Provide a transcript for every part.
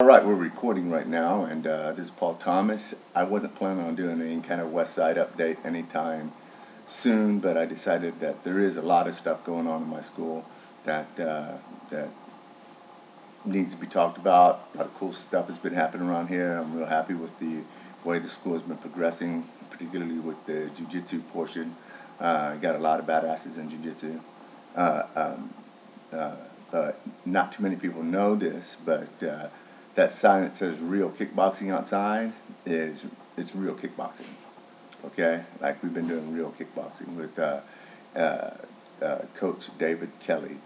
All right, we're recording right now, and this is Paul Thomas. I wasn't planning on doing any kind of West Side update anytime soon, but I decided that there is a lot of stuff going on in my school that needs to be talked about. A lot of cool stuff has been happening around here. I'm real happy with the way the school has been progressing, particularly with the jiu-jitsu portion. Got a lot of badasses in jiu-jitsu. But not too many people know this, but that sign that says real kickboxing outside it's real kickboxing. Okay? Like we've been doing real kickboxing with Coach David Kelly.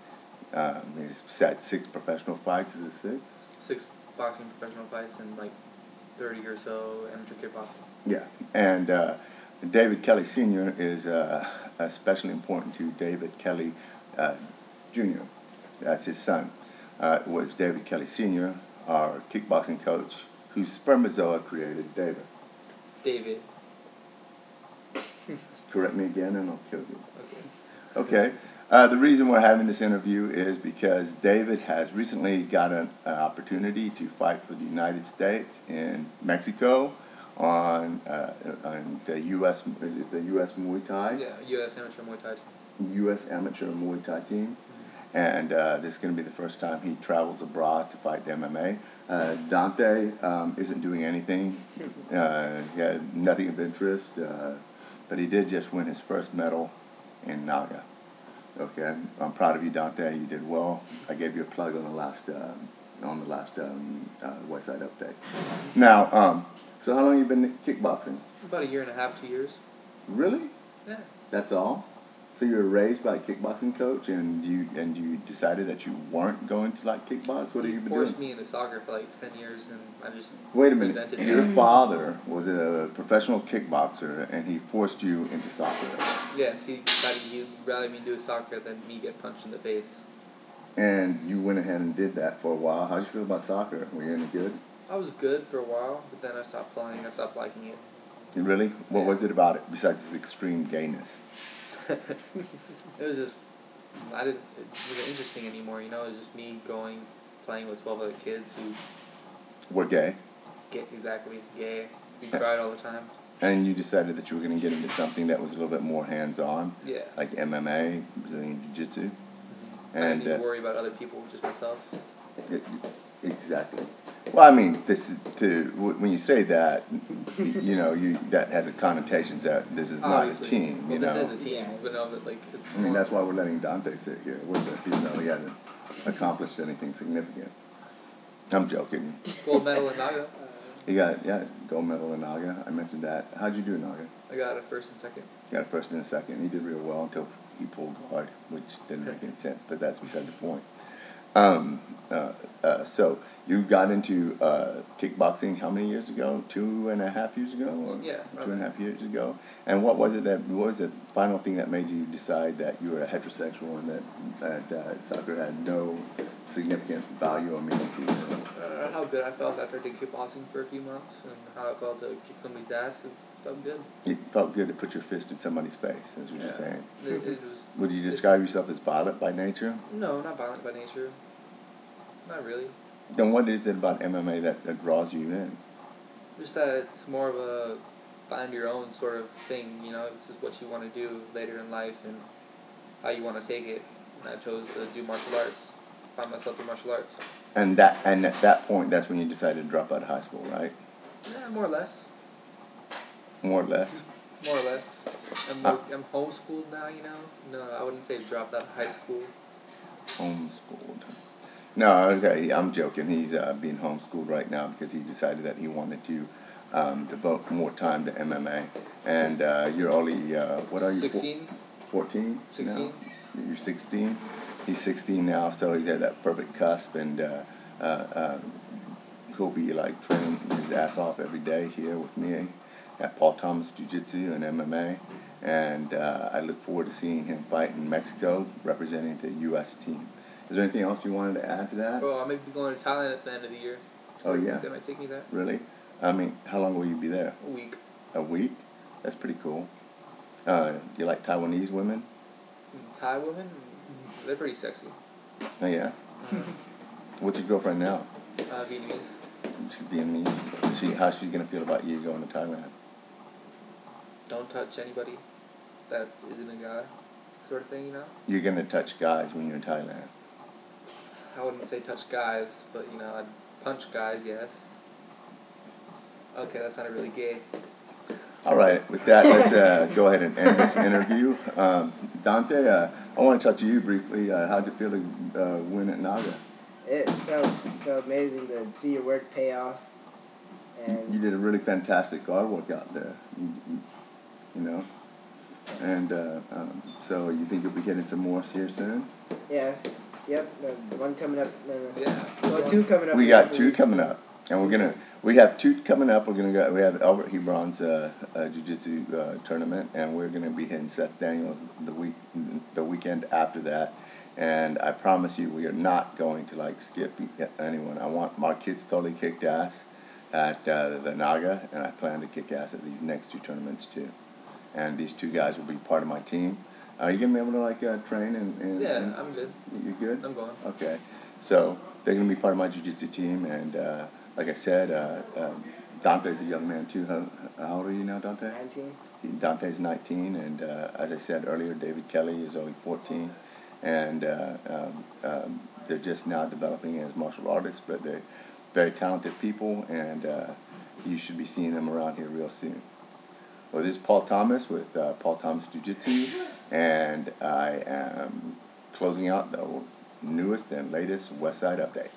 He's had 6 professional fights. Is it 6? 6 boxing professional fights and like 30 or so amateur kickboxing. Yeah. And David Kelly Sr. is especially important to David Kelly Jr. That's his son. Was David Kelly Sr., our kickboxing coach, whose spermatozoa created David. David. Correct me again and I'll kill you. Okay. Okay. The reason we're having this interview is because David has recently got an opportunity to fight for the United States in Mexico on the U.S. Is it the U.S. Muay Thai? Yeah, U.S. Amateur Muay Thai Team. U.S. Amateur Muay Thai Team. And this is going to be the first time he travels abroad to fight MMA. Dante isn't doing anything. He had nothing of interest, but he did just win his first medal in Naga. Okay, I'm proud of you, Dante. You did well. I gave you a plug on the last West Side update. Now, so how long have you been kickboxing? About 1.5 years, 2 years. Really? Yeah. That's all? So you were raised by a kickboxing coach, and you decided that you weren't going to like kickbox? What have you been doing? He forced me into soccer for like 10 years, and I just Wait a minute. Your father was a professional kickboxer, and he forced you into soccer. Yes, he decided he'd rather me do soccer than me get punched in the face. And you went ahead and did that for a while. How did you feel about soccer? Were you any good? I was good for a while, but then I stopped playing. I stopped liking it. Really? What was it about it besides its extreme gayness? It was just, it wasn't interesting anymore, you know. It was just me playing with 12 other kids who were gay. Exactly, gay. We cried all the time. And you decided that you were going to get into something that was a little bit more hands-on. Yeah. Like MMA, Brazilian Jiu-Jitsu. Mm-hmm. And I didn't need to worry about other people, just myself. Exactly. Well, I mean, when you say that, you know, that has a connotation that this is Obviously. Not a team. Well, this is a team, but no, but like it's. I mean, that's why we're letting Dante sit here with us, even though he hasn't accomplished anything significant. I'm joking. Gold medal in Naga. You got gold medal in Naga. I mentioned that. How'd you do in Naga? I got a first and second. You got a first and a second. He did real well until he pulled guard, which didn't make any sense. But that's besides the point. So you got into kickboxing how many years ago? 2.5 years ago? Or yeah. 2.5 years ago. And what was the final thing that made you decide that you were a heterosexual and that soccer had no significant value or meaning to you? How good I felt after I did kickboxing for a few months, and how I felt to kick somebody's ass. It felt good. It felt good to put your fist in somebody's face, that's what you're saying. It was, would you describe yourself as violent by nature? No, not violent by nature. Not really. Then what is it about MMA that draws you in? Just that it's more of a find your own sort of thing, you know. It's just what you want to do later in life and how you want to take it. And I chose to do martial arts. Find myself through martial arts. And at that point, that's when you decided to drop out of high school, right? Yeah, more or less. More or less? More or less. I'm homeschooled now, you know. No, I wouldn't say dropped out of high school. Homeschooled. No, okay, I'm joking. He's being homeschooled right now because he decided that he wanted to devote more time to MMA. And you're only, what are you? 16. 14? 16. Now? You're 16? He's 16 now, so he's at that perfect cusp, and he'll be like training his ass off every day here with me at Paul Thomas Jiu-Jitsu and MMA. And I look forward to seeing him fight in Mexico representing the U.S. team. Is there anything else you wanted to add to that? Well, I may be going to Thailand at the end of the year. Oh, yeah? They might take me there. Really? I mean, how long will you be there? A week. A week? That's pretty cool. Do you like Taiwanese women? Thai women? They're pretty sexy. Oh, yeah? What's your girlfriend now? Vietnamese. She's Vietnamese. How's she gonna feel about you going to Thailand? Don't touch anybody that isn't a guy, sort of thing, you know? You're gonna touch guys when you're in Thailand. I wouldn't say touch guys, but, you know, I'd punch guys, yes. Okay, that sounded really gay. All right, with that, let's go ahead and end this interview. Dante, I want to talk to you briefly. How'd you feel to win at Naga? It felt amazing to see your work pay off. And You did a really fantastic guard work out there, you know. And so you think you'll be getting some more here soon? yeah, yep. The one coming up. Yeah. Well, two coming up. We in a got couple two weeks. coming up, and we have two coming up. We have Albert Hebron's jiu-jitsu tournament, and we're gonna be hitting Seth Daniels the weekend after that. And I promise you, we are not going to skip anyone. I want my kids totally kicked ass at the Naga, and I plan to kick ass at these next two tournaments too. And these two guys will be part of my team. Are you gonna be able to train and Yeah, I'm good. You're good? I'm going. Okay. So they're going to be part of my jiu-jitsu team, and like I said, Dante's a young man too. How old are you now, Dante? 19. Dante's 19, and as I said earlier, David Kelly is only 14, and they're just now developing as martial artists, but they're very talented people, and you should be seeing them around here real soon. Well, this is Paul Thomas with Paul Thomas Jiu-Jitsu, and I am closing out the newest and latest Westside Update.